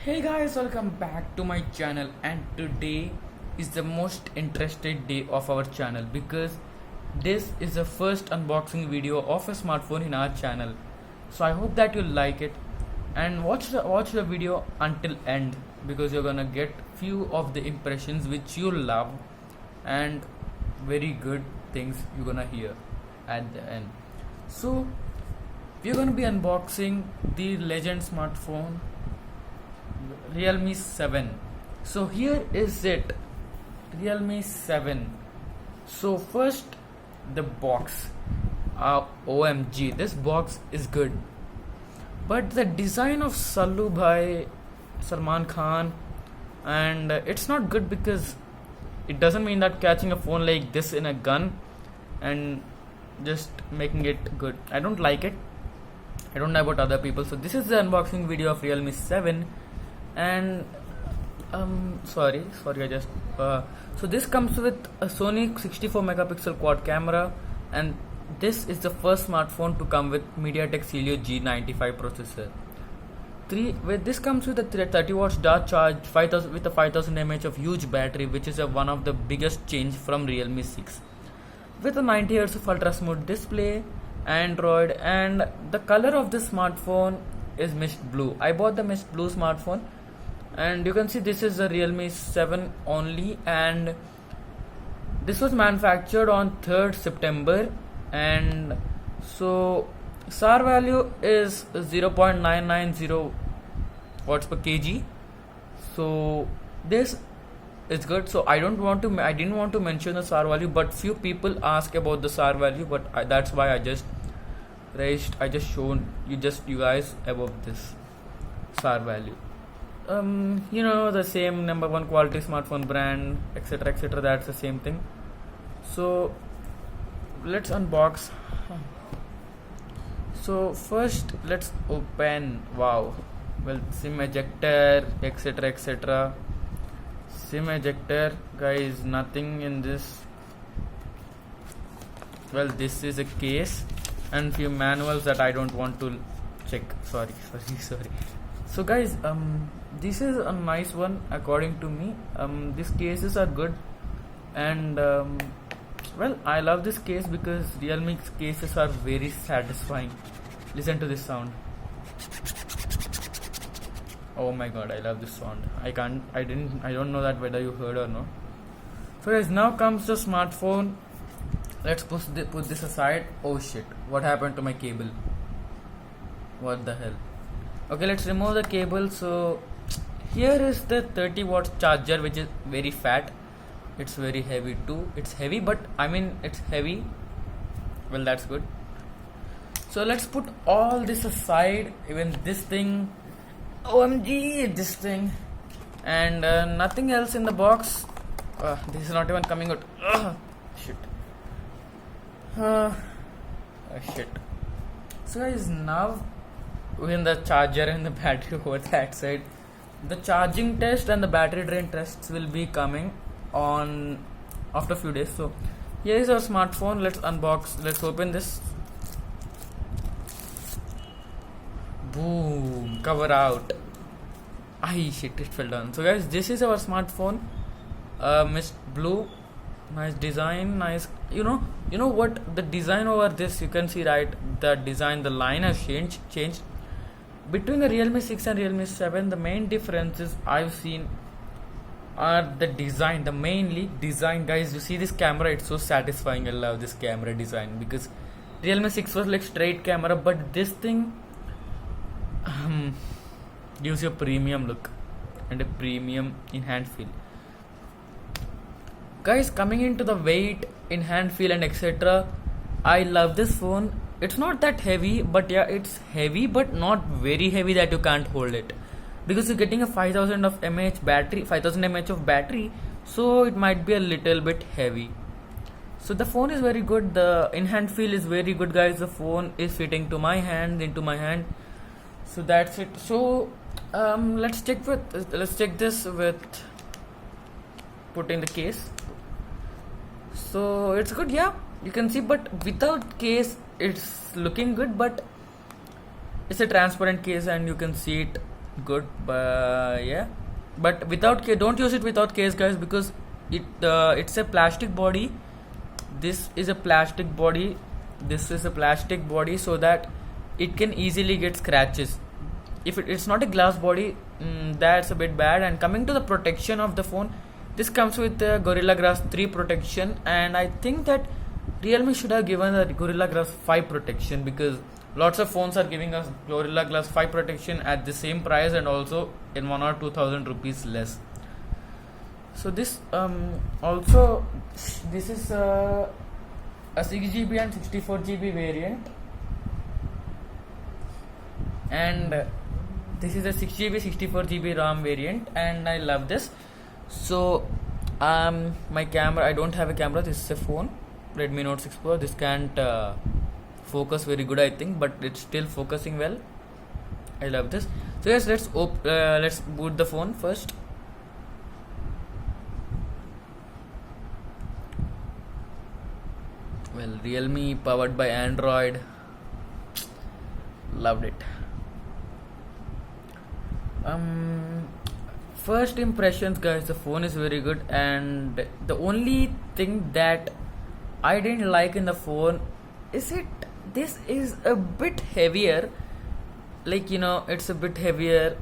Hey guys, welcome back to my channel, and today is the most interested day of our channel because this is the first unboxing video of a smartphone in our channel. So I hope that you like it and watch the video until end because you're gonna get few of the impressions which you love and very good things you're gonna hear at the end. So we're gonna be unboxing the legend smartphone Realme 7. So here is it, Realme 7. So first, the box. OMG, this box is good. But the design of Sallu Bhai, Salman Khan, and it's not good because it doesn't mean that catching a phone like this in a gun and just making it good. I don't like it. I don't know about other people. So this is the unboxing video of Realme 7. And sorry I just so this comes with a Sony 64 megapixel quad camera, and this is the first smartphone to come with MediaTek Helio G95 processor. This comes with a 30 watts dart charge, 5000 with a 5000 mAh of huge battery, which is one of the biggest change from Realme 6, with a 90 Hz of ultra smooth display, Android, and the color of this smartphone is mist blue. I bought the mist blue smartphone, and you can see this is the Realme 7 only, and this was manufactured on 3rd September, and so SAR value is 0.990 watts per kg. So this is good. So I didn't want to mention the SAR value, but few people ask about the SAR value, but that's why I just shown you guys about this SAR value. The same number one quality smartphone brand, etc. That's the same thing. So let's unbox. So first let's open. Wow. Well, SIM ejector, etc. SIM ejector, guys, nothing in this. Well, this is a case and few manuals that I don't want to check. Sorry. So guys, this is a nice one according to me. These cases are good, and well, I love this case because Realme cases are very satisfying. Listen to this sound. Oh my god, I love this sound. I don't know that whether you heard or not. So guys, now comes the smartphone. Let's put this aside. Oh shit, what happened to my cable? What the hell? Okay, let's remove the cable. So here is the 30 watts charger, which is very fat. It's very heavy too. It's heavy, but it's heavy. Well, that's good. So let's put all this aside, even this thing. OMG, this thing, and nothing else in the box. This is not even coming out. Shit. Shit. So guys, now when the charger and the battery over that side, the charging test and the battery drain tests will be coming on after a few days. So here is our smartphone. Let's unbox. Let's open this. Boom, cover out. Shit, it fell down. So guys, this is our smartphone. Mist blue, nice design, nice. You know what, the design over this, you can see, right? The design, the line has changed between the Realme 6 and Realme 7. The main differences I've seen are the design, the mainly design, guys. You see this camera, it's so satisfying. I love this camera design because Realme 6 was like straight camera, but this thing gives you a premium look and a premium in hand feel. Guys, coming into the weight, in hand feel, and etc., I love this phone. It's not that heavy, but yeah, it's heavy, but not very heavy that you can't hold it, because you're getting a 5000 mAh of battery, so it might be a little bit heavy. So the phone is very good. The in-hand feel is very good, guys. The phone is fitting into my hand. So that's it. So let's check this with putting the case. So it's good, yeah, you can see, but without case it's looking good, but it's a transparent case and you can see it good, yeah, but without case, don't use it without case, guys, because it's a plastic body. This is a plastic body. This is a plastic body, so that it can easily get scratches. If it's not a glass body, that's a bit bad. And coming to the protection of the phone, this comes with the Gorilla Glass 3 protection, and I think that Realme should have given the Gorilla Glass 5 protection, because lots of phones are giving us Gorilla Glass 5 protection at the same price and also in 1 or 2,000 rupees less. So this also, this is a 6GB and 64GB variant, and this is a 6GB 64GB RAM variant, and I love this. So my camera, I don't have a camera, this is a phone, Redmi Note 6 Pro. This can't focus very good, I think, but it's still focusing well. I love this. So yes, let's boot the phone first. Well, Realme powered by Android, loved it. First impressions, guys, the phone is very good, and the only thing that I didn't like in the phone is this is a bit heavier, like, you know, it's a bit heavier,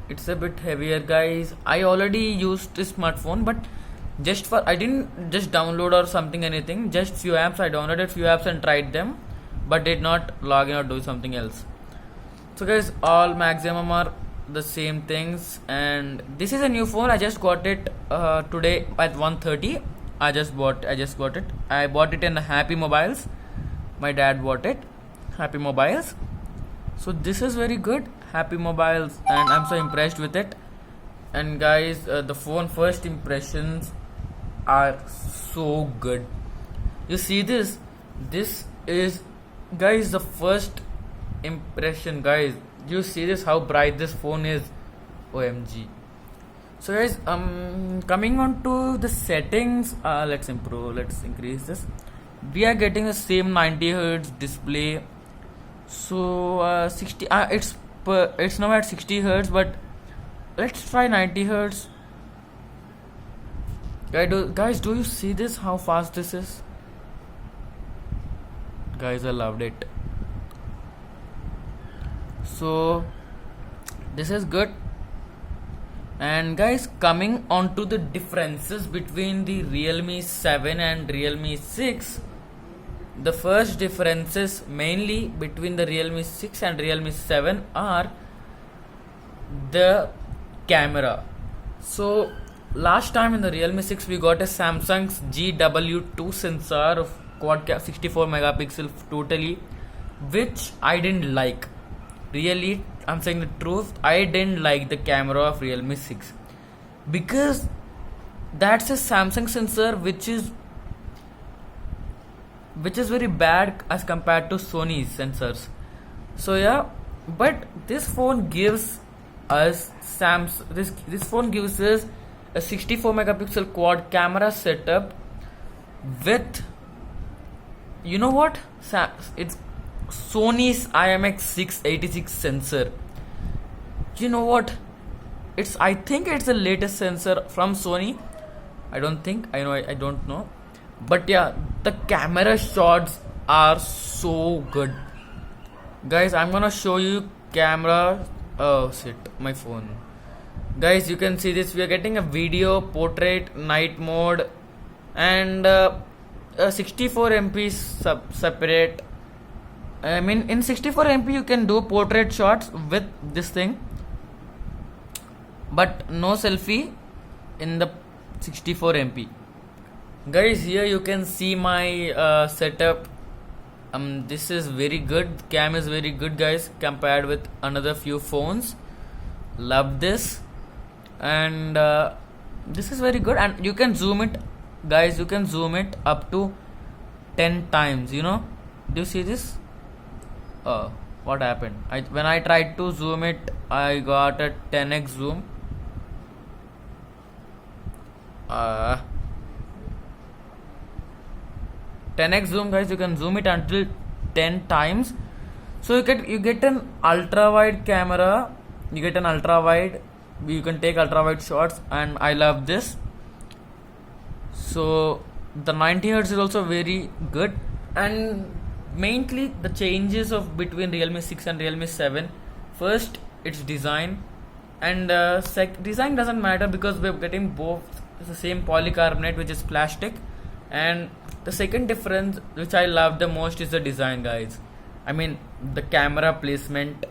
guys. I already used this smartphone, but I didn't just download or something, anything, just few apps. I downloaded few apps and tried them, but did not log in or do something else. So guys, all maximum are the same things, and this is a new phone. I just got it today at 1:30. I just got it. I bought it in Happy Mobiles. My dad bought it, Happy Mobiles. So this is very good, Happy Mobiles, and I'm so impressed with it. And guys, the phone first impressions are so good. You see this is, guys, the first impression, guys. You see this, how bright this phone is, OMG. So guys, coming on to the settings, let's increase this. We are getting the same 90 Hz display. So 60, it's now at 60 Hz, but let's try 90 Hz. Guys, do you see this, how fast this is? Guys, I loved it. So this is good. And guys, coming on to the differences between the Realme 7 and Realme 6, the first differences mainly between the Realme 6 and Realme 7 are the camera. So last time in the Realme 6 we got a Samsung's GW2 sensor of quad 64 megapixel totally, which I didn't like. Really, I'm saying the truth, I didn't like the camera of Realme 6, because that's a Samsung sensor which is very bad as compared to Sony's sensors. So yeah, but this phone gives us this phone gives us a 64 megapixel quad camera setup with, you know what, it's Sony's IMX686 sensor. You know what, I think it's the latest sensor from Sony. I don't know, but yeah, the camera shots are so good. Guys, I'm gonna show you camera. Oh shit, my phone. Guys, you can see this. We are getting a video, portrait, night mode, and 64 MP separate. I mean, in 64 MP you can do portrait shots with this thing, but no selfie in the 64 MP. Guys, here you can see my setup. This is very good. Cam is very good, guys, compared with another few phones. Love this, and this is very good. And you can zoom it, guys. You can zoom it up to 10 times. You know, do you see this? What happened? When I tried to zoom it, I got a 10x zoom. 10x zoom, guys. You can zoom it until 10 times. So you get an ultra wide camera You get an ultra wide, you can take ultra wide shots, and I love this. So the 90 Hz is also very good. And mainly the changes of between Realme 6 and Realme 7, first its design, and design doesn't matter because we're getting both the same polycarbonate, which is plastic. And the second difference which I love the most is the design, guys. I mean the camera placement.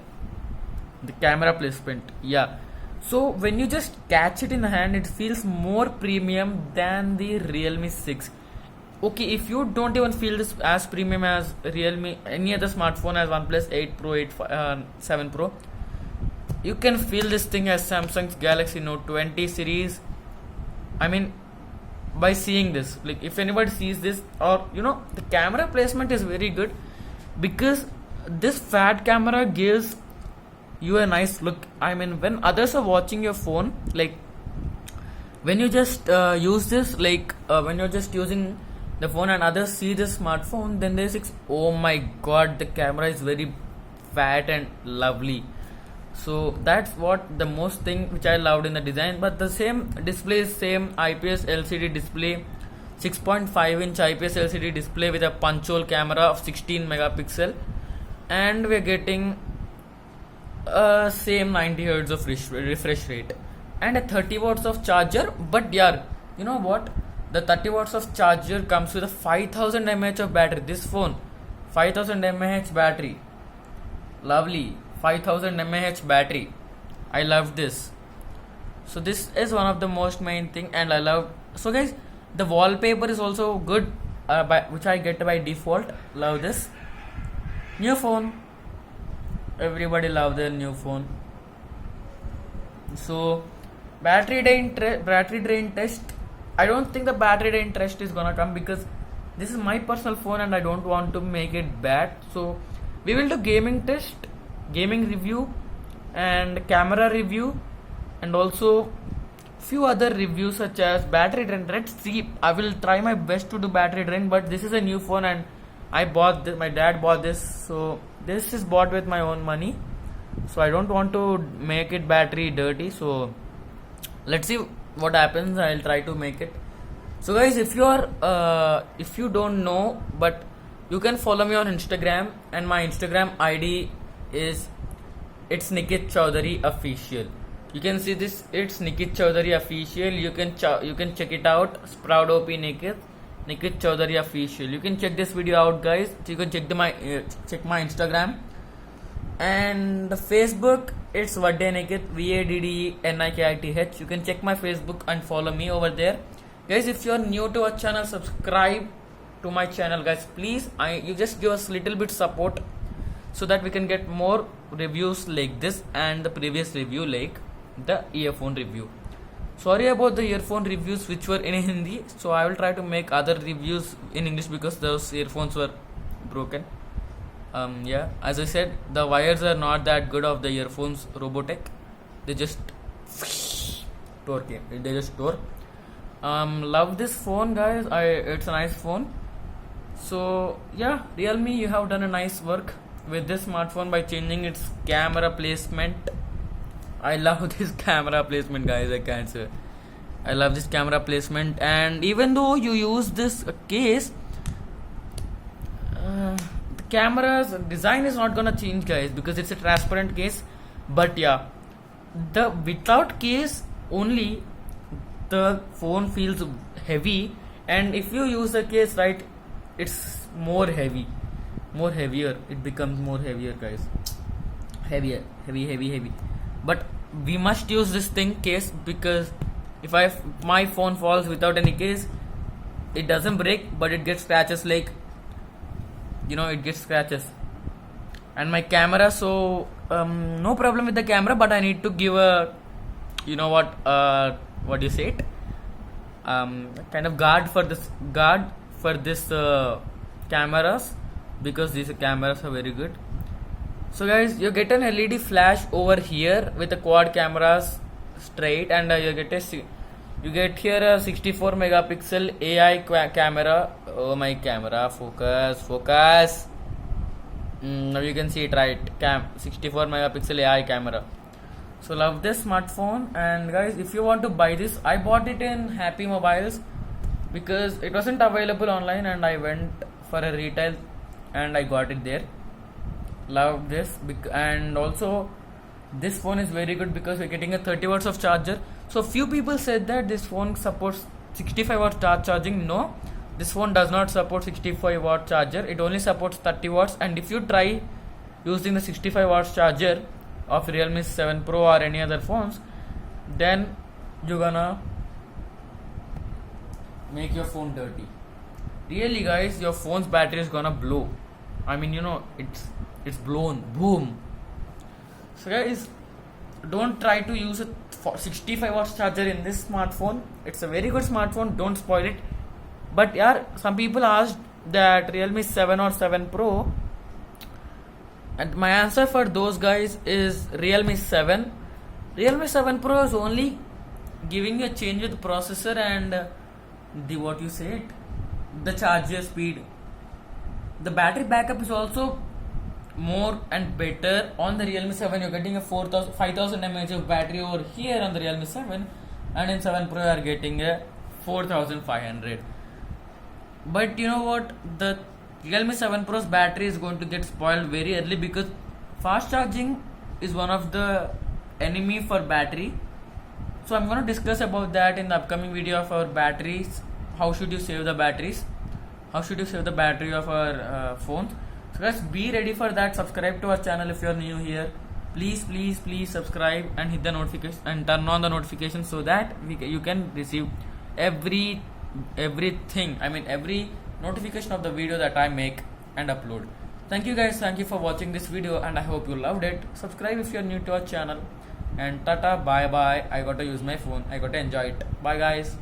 Yeah. So when you just catch it in the hand, it feels more premium than the Realme 6. Okay, if you don't even feel this as premium as Realme, any other smartphone as OnePlus 8 Pro, 7 Pro, you can feel this thing as Samsung's Galaxy Note 20 series. I mean, by seeing this, like if anybody sees this, or the camera placement is very good, because this fat camera gives you a nice look. I mean, when others are watching your phone, like when you just use this, like when you're just using the phone and others see this smartphone, then they say, oh my god, the camera is very fat and lovely. So that's what the most thing which I loved in the design. But the same display is same IPS LCD display, 6.5 inch IPS LCD display with a punch hole camera of 16 megapixel, and we're getting same 90 Hz of refresh rate and a 30 watts of charger. But yeah, you know what, the 30 watts of charger comes with a 5000 mAh of battery. This phone, 5000 mAh battery, lovely, 5000 mAh battery. I love this. So this is one of the most main thing, and I love. So guys, the wallpaper is also good, which I get by default. Love this new phone. Everybody love their new phone. So battery drain test, I don't think the battery drain test is gonna come, because this is my personal phone and I don't want to make it bad. So we will do gaming test, gaming review, and camera review, and also few other reviews such as battery drain. Let's see, I will try my best to do battery drain, but this is a new phone and I bought this, my dad bought this, so this is bought with my own money, so I don't want to make it battery dirty. So let's see what happens. I'll try to make it. So guys, if you don't know, but you can follow me on Instagram, and my Instagram ID is it's Nikit Chaudhary official. You can see this, it's Nikit Chaudhary official. You can check it out. Sprout OP Nikit Chaudhary official. You can check this video out, guys. So you can check my Instagram, and the Facebook, it's Vadde Nikit, VADDENIKITH. You can check my Facebook and follow me over there, guys. If you are new to our channel, subscribe to my channel, guys, please. You just give us little bit support so that we can get more reviews like this and the previous review, like the earphone review. Sorry about the earphone reviews which were in Hindi, so I will try to make other reviews in English because those earphones were broken. Yeah, as I said, the wires are not that good of the earphones Robotech. They just tore. Love this phone, guys. It's a nice phone. So yeah, Realme, you have done a nice work with this smartphone by changing its camera placement. I love this camera placement, guys. I can't say. I love this camera placement, and even though you use this case, the camera's design is not gonna change, guys, because it's a transparent case. But yeah, the without case only, the phone feels heavy, and if you use the case, right, it's more heavier. It becomes more heavier, guys. Heavy. But we must use this thing case, because if my phone falls without any case, it doesn't break, but it gets scratches, like it gets scratches. And my camera, so no problem with the camera, but I need to give a what do you say it, kind of guard for this cameras, because these cameras are very good. So guys, you get an LED flash over here with the quad cameras straight, and you get here a 64 megapixel AI camera. Oh, my camera, focus. Now you can see it, right? 64 megapixel AI camera. So love this smartphone. And guys, if you want to buy this, I bought it in Happy Mobiles because it wasn't available online, and I went for a retail and I got it there. Love this. And also this phone is very good because we're getting a 30 watts of charger. So few people said that this phone supports 65 watt charging. No, this phone does not support 65 watt charger. It only supports 30 watts. And if you try using the 65 watts charger of Realme 7 Pro or any other phones, then you're gonna make your phone dirty. Really guys, your phone's battery is gonna blow. I mean, it's blown. Boom. So guys, don't try to use a 65 watts charger in this smartphone. It's a very good smartphone, don't spoil it. But yeah, some people asked that Realme 7 or 7 Pro, and my answer for those guys is Realme 7. Realme 7 Pro is only giving you a change with the processor and the charger speed. The battery backup is also more and better on the Realme 7. You're getting a 5000 mAh of battery over here on the Realme 7, and in 7 Pro you are getting a 4500. But you know what, the Realme 7 Pro's battery is going to get spoiled very early because fast charging is one of the enemy for battery. So I'm going to discuss about that in the upcoming video of our batteries. How should you save the batteries? How should you save the battery of our phones? So guys, be ready for that. Subscribe to our channel if you are new here. Please subscribe and hit the notification and turn on the notification so that you can receive everything. I mean every notification of the video that I make and upload. Thank you guys. Thank you for watching this video, and I hope you loved it. Subscribe if you are new to our channel. And tata, bye bye. I got to use my phone. I got to enjoy it. Bye guys.